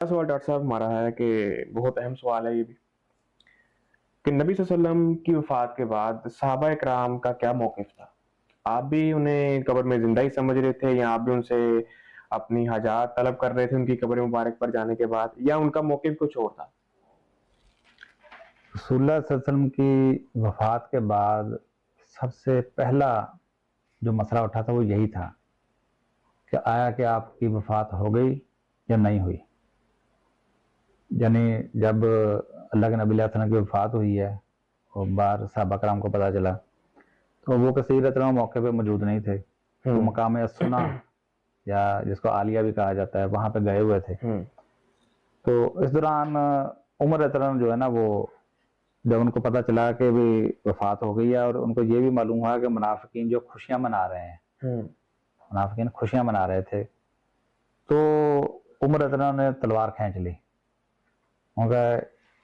سوال ڈاکٹر صاحب ہمارا ہے کہ بہت اہم سوال ہے یہ بھی کہ نبی صلی اللہ علیہ وسلم کی وفات کے بعد صحابہ اکرام کا کیا موقف تھا؟ آپ بھی انہیں قبر میں زندہ ہی سمجھ رہے تھے یا آپ بھی ان سے اپنی حاجات طلب کر رہے تھے ان کی قبر مبارک پر جانے کے بعد، یا ان کا موقف کچھ اور تھا؟ رسول اللہ صلی اللہ علیہ وسلم کی وفات کے بعد سب سے پہلا جو مسئلہ اٹھا تھا وہ یہی تھا کہ آیا کہ آپ کی وفات ہو گئی یا نہیں ہوئی. یعنی جب اللہ کے نبی علیہ السلام کی وفات ہوئی ہے اور بار صحابہ کرام کو پتہ چلا تو وہ کثیر احترام موقع پہ موجود نہیں تھے. تو مقام السنا یا جس کو عالیہ بھی کہا جاتا ہے وہاں پہ گئے ہوئے تھے. تو اس دوران عمر احترام جو ہے نا وہ جب ان کو پتہ چلا کہ بھی وفات ہو گئی ہے اور ان کو یہ بھی معلوم ہوا کہ منافقین جو خوشیاں منا رہے ہیں، منافقین خوشیاں منا رہے تھے، تو عمر احترام نے تلوار کھینچ لی. ان کا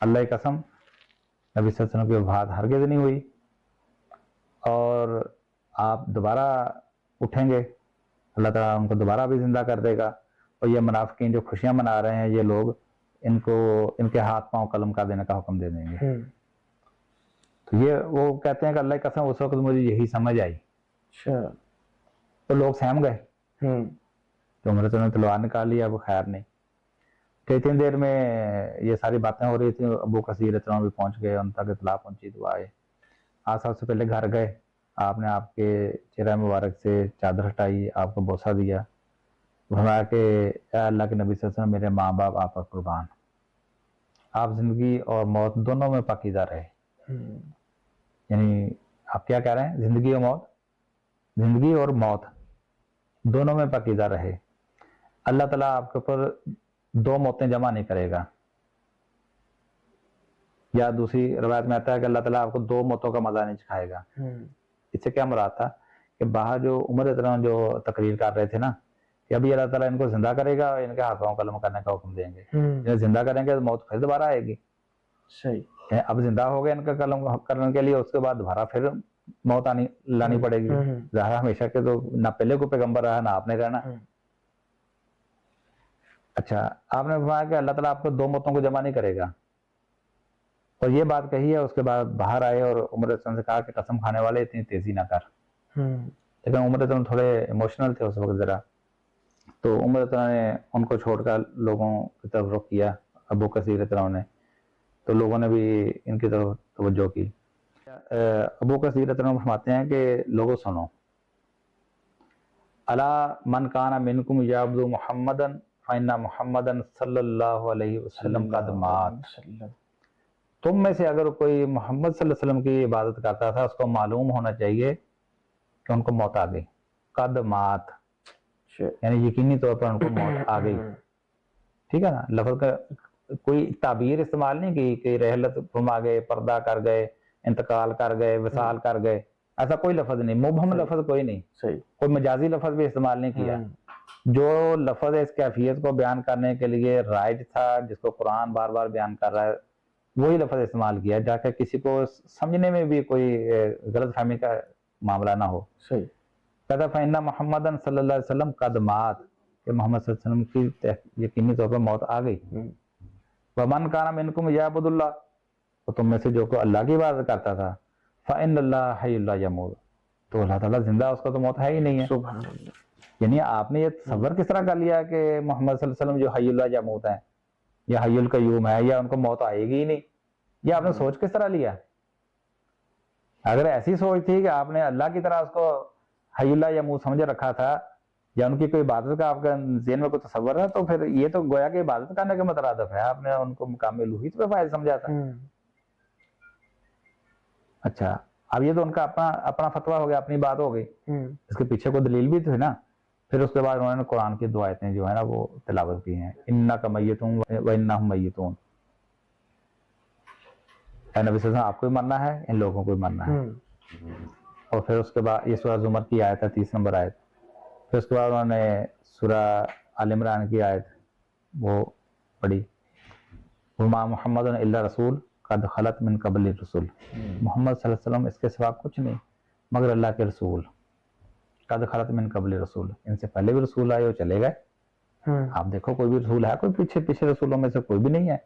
اللہ کی قسم نبی صلی اللہ علیہ وسلم کی وفات ہرگز نہیں ہوئی اور آپ دوبارہ اٹھیں گے، اللہ تعالیٰ ان کو دوبارہ بھی زندہ کر دے گا، اور یہ منافقین جو خوشیاں منا رہے ہیں یہ لوگ ان کے ہاتھ پاؤں قلم کر دینے کا حکم دے دیں گے. تو یہ وہ کہتے ہیں کہ اللہ کی قسم اس وقت مجھے یہی سمجھ آئی. تو لوگ سہم گئے تو عمر نے تلوار نکال لیا. اب خیر نہیں کہ اتنی دیر میں یہ ساری باتیں ہو رہی تھیں. ابو کثیر احترام بھی پہنچ گئے، ان تک اطلاع پہنچی تو آئے. آپ سب سے پہلے گھر گئے، آپ نے آپ کے چہرہ مبارک سے چادر ہٹائی، آپ کو بوسہ دیا، فرمایا کہ اے اللہ کے نبی صلی اللہ علیہ وسلم میرے ماں باپ آپ پر قربان، آپ زندگی اور موت دونوں میں پاکیزہ رہے. یعنی آپ کیا کہہ رہے ہیں؟ زندگی اور موت دونوں میں پاکیزہ رہے. اللہ تعالیٰ آپ کے اوپر دو موتیں جمع نہیں کرے گا. یا دوسری روایت میں آتا ہے کہ اللہ تعالیٰ آپ کو دو موتوں کا مزہ نہیں چکھائے گا. اس سے کیا مراد تھا کہ باہر جو عمر احترام جو تقریر کر رہے تھے نا کہ ابھی اللہ تعالیٰ ان کو زندہ کرے گا اور ان کے ہاتھوں قلم کرنے کا حکم دیں گے. جب زندہ کریں گے تو موت پھر دوبارہ آئے گی. صحیح، اب زندہ ہو گئے ان کا قلم کرنے کے لیے، اس کے بعد دوبارہ پھر موت لانی پڑے گی. ظاہر ہمیشہ کے تو نہ پہلے کو پیغمبر رہا نہ آپ نے رہنا. اچھا، آپ نے فرمایا کہ اللہ تعالیٰ آپ کو دو موتوں کو جمع نہیں کرے گا، اور یہ بات کہی ہے. اس کے بعد باہر آئے اور عمر احترام سے کہا کہ قسم کھانے والے اتنی تیزی نہ کر. لیکن عمر احترام تھوڑے ایموشنل تھے اس وقت ذرا، تو عمر احترام نے ان کو چھوڑ کر لوگوں کی طرف رخ کیا، ابو کثیر احترام نے. تو لوگوں نے بھی ان کی طرف توجہ کی. ابو کثیر احترام فرماتے ہیں کہ لوگوں سنو، الا من کان منکم یعبد محمدا فإن محمدا صلی اللہ علیہ وسلم قد مات. تم میں سے اگر کوئی محمد صلی اللہ علیہ وسلم کی عبادت کرتا تھا اس کو معلوم ہونا چاہیے کہ ان کو موت آ گئی. قد مات یعنی یقینی طور پر ان کو موت آ گئی. ٹھیک ہے نا، لفظ کا کوئی تعبیر استعمال نہیں کی کہ رحلت فرما گئے، پردہ کر گئے، انتقال کر گئے، وصال کر گئے. ایسا کوئی لفظ نہیں، مبہم لفظ کوئی نہیں، کوئی مجازی لفظ بھی استعمال نہیں کیا. جو لفظ اس کیفیت کو بیان کرنے کے لیے رائج تھا، جس کو قرآن بار بار بیان کر رہا ہے، وہی لفظ استعمال کیا تاکہ کسی کو سمجھنے میں بھی کوئی غلط فہمی کا معاملہ نہ ہو. کہتا فإن محمد صلی اللہ علیہ وسلم قد مات، کہ محمد صلی اللہ علیہ وسلم کی یقینی طور پر موت آ گئی. ومن کان منکم یعبد اللہ، تو تم میں سے جو کو اللہ کی عبادت کرتا تھا، فإن اللہ حی لا یموت، تو اللہ تعالیٰ زندہ، اس کا تو موت ہے ہی نہیں ہے. سبحان اللہ. یعنی آپ نے یہ تصور کس طرح کر لیا کہ محمد صلی اللہ علیہ وسلم جو حی لا یموت ہیں یا حی القیوم ہے یا ان کو موت آئے گی ہی نہیں، یہ آپ نے سوچ کس طرح لیا؟ اگر ایسی سوچ تھی کہ آپ نے اللہ کی طرح اس کو حی لا یموت سمجھ رکھا تھا یا ان کی کوئی عبادت کا آپ کا ذہن میں کوئی تصور ہے، تو پھر یہ تو گویا کہ عبادت کرنے کے مترادف ہے. آپ نے ان کو مقام الوہیت پہ فائز سمجھا تھا. اچھا، اب یہ تو ان کا اپنا فتویٰ ہو گیا، اپنی بات ہو گئی. اس کے پیچھے کوئی دلیل بھی تھی نا. پھر اس کے بعد انہوں نے قرآن کی دو آیتیں جو ہے نا وہ تلاوت کی ہیں، انک میتون وانہم میتون. اے نبی صلی اللہ علیہ وسلم آپ کو بھی مرنا ہے، ان لوگوں کو بھی مرنا ہے. اور پھر اس کے بعد یہ سورہ زمر کی آیت ہے 30 نمبر آیت. پھر اس کے بعد انہوں نے سورہ آل عمران کی آیت وہ پڑھی، وما محمد الا رسول قد خلت من قبل الرسل. محمد صلی اللہ علیہ وسلم اس کے سوا کچھ نہیں مگر اللہ کے رسول. قد خلت من قبل الرسول، ان سے پہلے بھی رسول آئے وہ چلے گئے. آپ دیکھو کوئی بھی رسول ہے کوئی پیچھے رسولوں میں سے کوئی بھی نہیں ہے،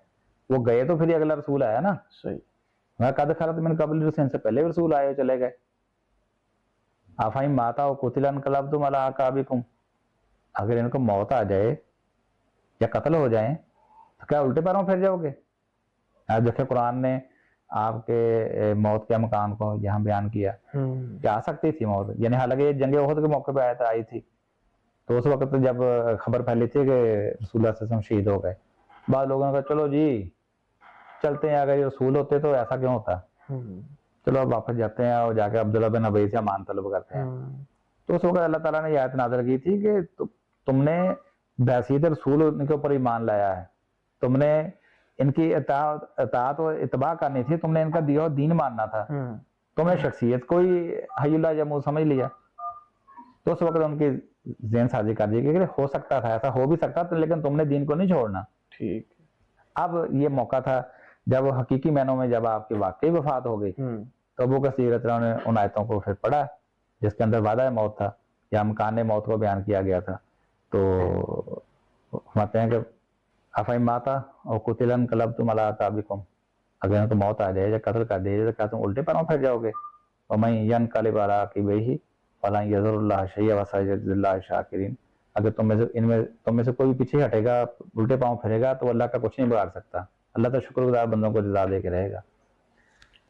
وہ گئے تو پھر ہی اگلا رسول آیا نا. صحیح. میں قد خلت من قبل رسول، سے پہلے رسول آئے چلے گئے. افہم ماتا و قتل انقلبتم علی اعقابکم، اگر ان کو موت آ جائے یا قتل ہو جائیں تو کیا الٹے پیروں پھر جاؤ گے؟ آج دیکھیں قرآن نے آپ کے موت کے امکان کو یہاں بیان کیا کہ آ سکتی تھی موت، یعنی حالانکہ یہ جنگ احد کے موقع پہ آئی تھی، تو اس وقت جب خبر پھیلی تھی کہ رسول اللہ صلی اللہ علیہ وسلم شہید ہو گئے، بعض لوگوں نے کہا چلو جی چلتے ہیں، اگر یہ رسول ہوتے تو ایسا کیوں ہوتا، چلو اب واپس جاتے ہیں اور جا کے عبداللہ بن ابی سے امان طلب کرتے ہیں. تو اس وقت اللہ تعالیٰ نے یہ آیت نازل کی تھی کہ تم نے بحیثیت رسول ان کے اوپر ایمان لایا ہے، تم نے ان کی اطاعت و اتباع کرنی تھی، تم نے ان کا دیا دین ماننا تھا، تم نے شخصیت کو ہی حی اللہ جمود سمجھ لیا. تو اس وقت ان کی ذہن سازی کر دی کہ ہو سکتا تھا، ایسا ہو بھی سکتا تھا، لیکن تم نے دین کو نہیں چھوڑنا. ٹھیک. اب یہ موقع تھا جب حقیقی معنوں میں جب آپ کی واقعی وفات ہو گئی تو ابو کثیر رضی اللہ عنہ نے ان آیتوں کو پھر پڑھا جس کے اندر وعدہ موت تھا یا امکان موت کو بیان کیا گیا تھا. تو فرماتے ہیں کہ افہم ماتا اور قتل انقلبتم علی اعقابکم، اگر ان کو موت آ جائے یا قتل کر دیا جائے تو کیا تم الٹے پیروں پھر جاؤ گے؟ ومن ینقلب علی عقبیہ فلن یضر اللہ شیئا وسیجزی اللہ الشاکرین، اگر تم میں سے کوئی پیچھے ہٹے گا الٹے پاؤں پھرے گا تو اللہ کا کچھ نہیں بگاڑ سکتا، اللہ تو شکر گزار بندوں کو جزا دے کے رہے گا.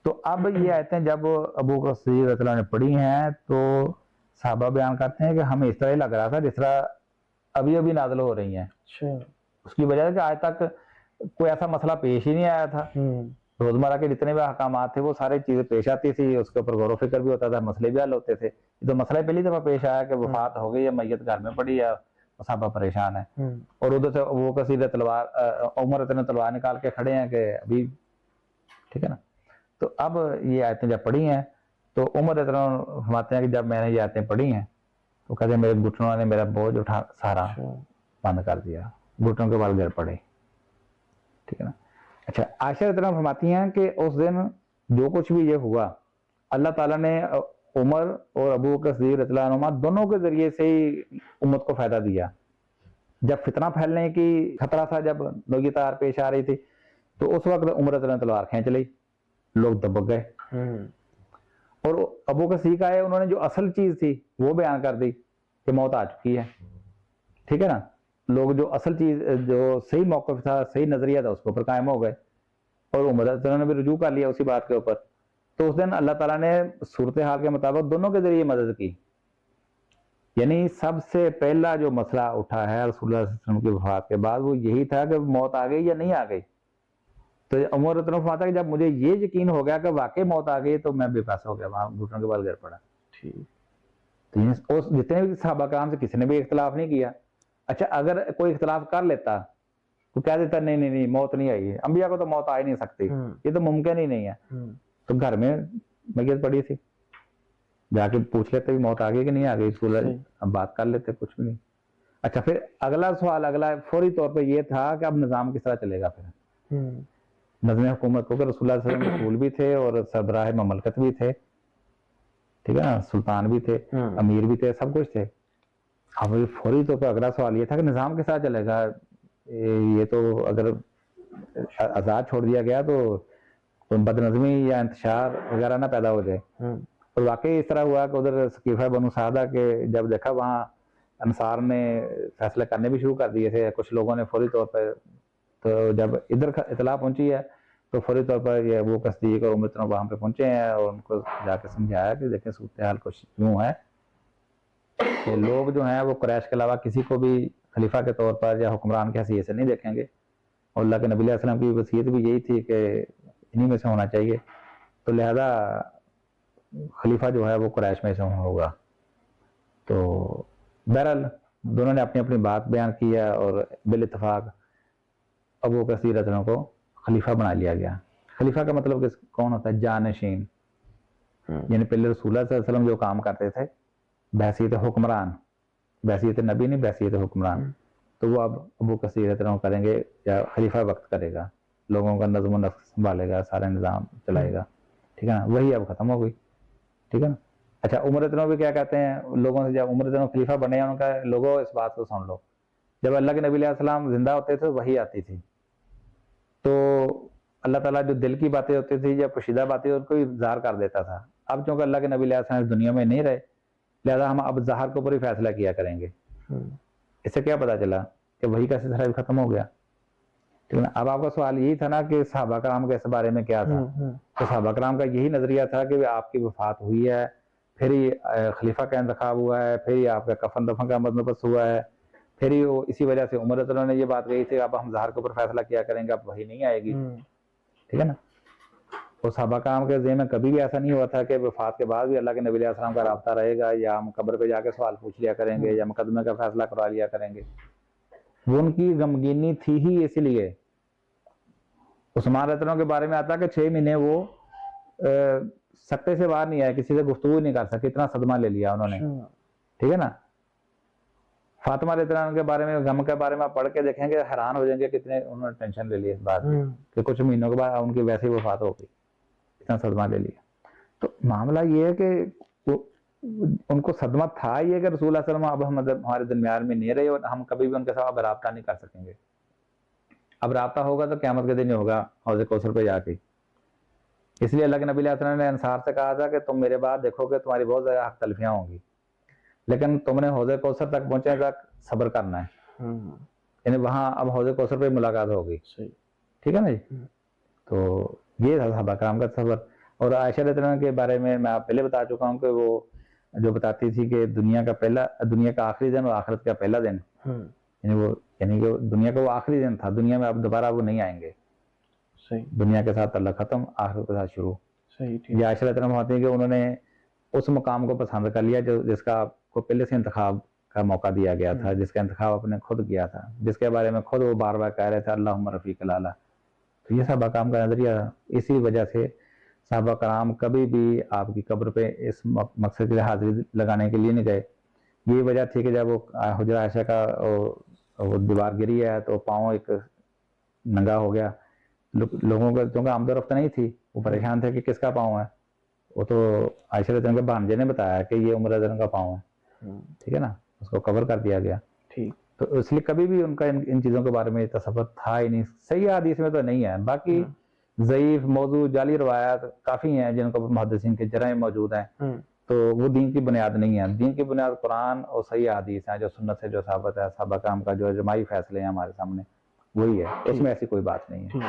تو اب یہ آیتیں جب ابو بکر رضی اللہ عنہ نے پڑھی ہیں تو صحابہ بیان کرتے ہیں کہ ہمیں اس طرح لگ رہا تھا جس طرح ابھی نازل ہو رہی ہیں. اس کی وجہ ہے کہ آج تک کوئی ایسا مسئلہ پیش ہی نہیں آیا تھا. روزمرہ کے جتنے بھی احکامات تھے وہ ساری چیزیں پیش آتی تھی، اس کے اوپر غور و فکر بھی ہوتا تھا، مسئلے بھی حل ہوتے تھے. یہ تو مسئلہ پہلی دفعہ پیش آیا کہ وفات ہو گئی ہے، میت گھر میں پڑی ہے، صحابہ پریشان ہیں، اور ادھر سے وہ کثیر تلوار عمر اتنے تلوار نکال کے کھڑے ہیں کہ ابھی ٹھیک ہے نا. تو اب یہ آیتیں جب پڑھی ہیں تو عمر اتنا فرماتے ہیں کہ جب میں نے یہ آیتیں پڑھی ہیں تو کہتے ہیں میرے گھٹنوں نے میرا بوجھ اٹھا سارا بند کر دیا، گھٹنوں کے بال گر پڑے. ٹھیک ہے نا. اچھا عائشہ رضی اللہ عنہا فرماتی ہیں کہ اس دن جو کچھ بھی یہ ہوا اللہ تعالیٰ نے عمر اور ابو بکر صدیق رضی اللہ عنہما دونوں کے ذریعے سے ہی امت کو فائدہ دیا. جب فتنہ پھیلنے کی خطرہ تھا، جب لوگی تار پیش آ رہی تھی، تو اس وقت عمر رضی اللہ عنہ تلوار کھینچ لی، لوگ دبک گئے، اور ابو بکر صدیق آئے، انہوں نے جو اصل چیز تھی وہ بیان کر دی کہ موت آ چکی ہے. ٹھیک ہے نا. لوگ جو اصل چیز جو صحیح موقف تھا، صحیح نظریہ تھا، اس کے اوپر قائم ہو گئے، اور عمر رضی اللہ عنہ نے بھی رجوع کر لیا اسی بات کے اوپر. تو اس دن اللہ تعالیٰ نے صورتحال کے مطابق دونوں کے ذریعے مدد کی. یعنی سب سے پہلا جو مسئلہ اٹھا ہے رسول اللہ صلی اللہ علیہ وسلم کی وفات کے بعد وہ یہی تھا کہ موت آ گئی یا نہیں آ گئی. تو عمر رضی اللہ عنہ فرماتا ہے کہ جب مجھے یہ یقین ہو گیا کہ واقعی موت آ گئی تو میں بے بس ہو گیا، وہاں گھٹنوں کے بال گر پڑا. تو جتنے بھی صحابہ کرام سے کسی نے بھی اختلاف نہیں کیا. اچھا اگر کوئی اختلاف کر لیتا تو کہہ دیتا نہیں موت نہیں آئی ہے، انبیاء کو تو موت آ ہی نہیں سکتی، یہ تو ممکن ہی نہیں ہے. تو گھر میں میت پڑی تھی، جا کے پوچھ لیتے بھی موت آ گئی کہ نہیں آ گئی، اب بات کر لیتے، کچھ بھی نہیں. اچھا پھر اگلا سوال فوری طور پہ یہ تھا کہ اب نظام کس طرح چلے گا. پھر نظم حکومت کو کہ رسول اللہ صلی اللہ علیہ وسلم رسول بھی تھے اور سربراہ مملکت بھی تھے، ٹھیک ہے نا، سلطان بھی تھے، امیر بھی تھے، سب کچھ تھے. اب فوری طور پہ اگلا سوال یہ تھا کہ نظام کس طرح چلے گا. یہ تو اگر آزاد چھوڑ دیا گیا تو بد نظمی یا انتشار وغیرہ نہ پیدا ہو جائے. اور واقعی اس طرح ہوا کہ ادھر ثقیفہ بنو سعدہ کے جب دیکھا وہاں انصار نے فیصلے کرنے بھی شروع کر دیے تھے کچھ لوگوں نے فوری طور پہ، تو جب ادھر اطلاع پہنچی ہے تو فوری طور پر یہ ابو بکر صدیق اور عمر وہاں پہ پہنچے ہیں اور ان کو جا کے سمجھایا کہ دیکھیں صورتحال کچھ یوں ہے کہ لوگ جو ہیں وہ قریش کے علاوہ کسی کو بھی خلیفہ کے طور پر یا حکمران کی حیثیت سے نہیں دیکھیں گے، اور اللہ کے نبی علیہ السلام کی وصیت بھی یہی تھی کہ انہی میں سے ہونا چاہیے، تو لہذا خلیفہ جو ہے وہ قریش میں سے ہوگا. تو بہرحال دونوں نے اپنی اپنی بات بیان کی ہے اور بالاتفاق ابو بکر رضی اللہ عنہ کو خلیفہ بنا لیا گیا. خلیفہ کا مطلب کون ہوتا ہے؟ جانشین. یعنی پہلے رسول اللہ صلی اللہ علیہ وسلم جو کام کرتے تھے بحیثیت حکمران، بحیثیت نبی نہیں، بحیثیت حکمران، تو وہ اب ابو بکر رضی اللہ عنہ کریں گے یا خلیفہ وقت کرے گا، لوگوں کا نظم و نسق سنبھالے گا، سارا نظام چلائے گا. ٹھیک ہے نا. وہی اب ختم ہو گئی. ٹھیک ہے نا. اچھا عمر رضی اللہ عنہ بھی کیا کہتے ہیں لوگوں سے، جب عمر رضی اللہ عنہ خلیفہ بنے ہیں ان کا لوگوں اس بات کو سن لو جب اللہ کے نبی علیہ السلام زندہ ہوتے تھے وحی آتی تھی، تو اللہ تعالیٰ جو دل کی باتیں ہوتی تھی یا پوشیدہ باتیں ان کو اظہار کر دیتا تھا. اب چونکہ اللہ کے نبی علیہ السلام اس دنیا میں نہیں رہے، لہذا ہم اب ظاہر کے اوپر ہی فیصلہ کیا کریں گے. اس سے کیا پتا چلا کہ وحی کا سلسلہ بھی ختم ہو گیا. ٹھیک ہے نا. اب آپ کا سوال یہی تھا نا کہ صحابہ کرام کے اس بارے میں کیا تھا. تو صحابہ کرام کا یہی نظریہ تھا کہ آپ کی وفات ہوئی ہے، پھر ہی خلیفہ کا انتخاب ہوا ہے، پھر ہی آپ کا کفن دفن کا بندوبست ہوا ہے، پھر ہی وہ اسی وجہ سے عمر رضی اللہ عنہ نے یہ بات کہی تھی اب ہم ظاہر کے اوپر فیصلہ کیا کریں گے، اب وحی نہیں آئے گی. ٹھیک ہے نا. اور صحابہ کرام کے ذہن میں کبھی بھی ایسا نہیں ہوا تھا کہ وفات کے بعد بھی اللہ کے نبی علیہ السلام کا رابطہ رہے گا، یا ہم قبر پہ جا کے سوال پوچھ لیا کریں گے، یا مقدمے کا فیصلہ کروا لیا کریں گے. وہ ان کی غمگینی تھی ہی اسی لیے. عثمان رضی اللہ عنہ کے بارے میں آتا کہ 6 مہینے وہ سکتے سے باہر نہیں آئے، کسی سے گفتگو نہیں کر سکے، اتنا صدمہ لے لیا انہوں نے. ٹھیک ہے نا. فاطمہ رضی اللہ عنہ کے بارے میں، غم کے بارے میں آپ پڑھ کے دیکھیں گے، حیران ہو جائیں گے کتنے انہوں نے ٹینشن لے لی اس بات کہ کچھ مہینوں کے بعد ان کی ویسے ہی وفات ہو گئی، اتنا صدمہ لے لیا. تو معاملہ یہ ہے کہ ان کو صدمہ تھا یہ کہ رسول اللہ صلی اللہ علیہ وسلم اب ہمارے درمیان میں نہیں رہے اور ہم کبھی بھی ان کے ساتھ اب رابطہ نہیں کر سکیں گے. اب رابطہ ہوگا تو قیامت کے دن ہی ہوگا حوض کوثر پہ جا کے. اس لیے اللہ کے نبی علیہ السلام نے انصار سے کہا تھا کہ تم میرے بعد دیکھو کہ تمہاری بہت زیادہ حق تلفیاں ہوں گی، لیکن تم نے حوض کوثر تک پہنچنے تک صبر کرنا ہے. یعنی وہاں اب حوض کوثر پہ ملاقات ہوگی. ٹھیک ہے نا جی. تو یہ تھا صحابہ کرام کا صبر. اور عائشہ رضی اللہ عنہا کے بارے میں آپ پہلے بتا چکا ہوں کہ وہ جو بتاتی تھی کہ دنیا کا آخری دن اور آخرت کا پہلا دن، یعنی کہ دنیا کا وہ آخری دن تھا، دنیا میں اب دوبارہ وہ نہیں آئیں گے. دنیا کے ساتھ اللہ ختم، آخرت کے ساتھ شروع. یہ عائشہ رضی اللہ عنہا ہوتی ہے کہ انہوں نے اس مقام کو پسند کر لیا جس کا آپ کو پہلے سے انتخاب کا موقع دیا گیا تھا، جس کا انتخاب آپ نے خود کیا تھا، جس کے بارے میں خود وہ بار بار کہہ رہے تھے اللہم رفیق الاعلی. تو یہ صحابہ کرام کا نظریہ. اسی وجہ سے صحابہ کرام کبھی بھی آپ کی قبر پہ اس مقصد کے لیے حاضری لگانے کے لیے نہیں گئے. یہی وجہ تھی کہ جب وہ حجرہ عائشہ کا وہ دیوار گری ہے تو پاؤں ایک ننگا ہو گیا. لوگوں کا چونکہ آمد و رفت نہیں تھی، وہ پریشان تھے کہ کس کا پاؤں ہے. وہ تو عائشہ رضی اللہ عنہا کے بھانجے نے بتایا کہ یہ عمر رضی اللہ عنہ کا پاؤں ہے. ٹھیک ہے نا. اس کو کور کر دیا گیا. تو اس لیے کبھی بھی ان کا ان چیزوں کے بارے میں تصور تھا ہی نہیں. صحیح حدیث میں تو نہیں ہے. باقی ضعیف موضوع جعلی روایات کافی ہیں جن کو محدثین کے جرائم موجود ہیں. تو وہ دین کی بنیاد نہیں ہے. دین کی بنیاد قرآن اور صحیح حدیث ہیں جو سنت سے جو ثابت ہے. صحابہ کرام کا جو اجماعی فیصلے ہیں ہمارے سامنے وہی ہے، اس میں ایسی کوئی بات نہیں ہے.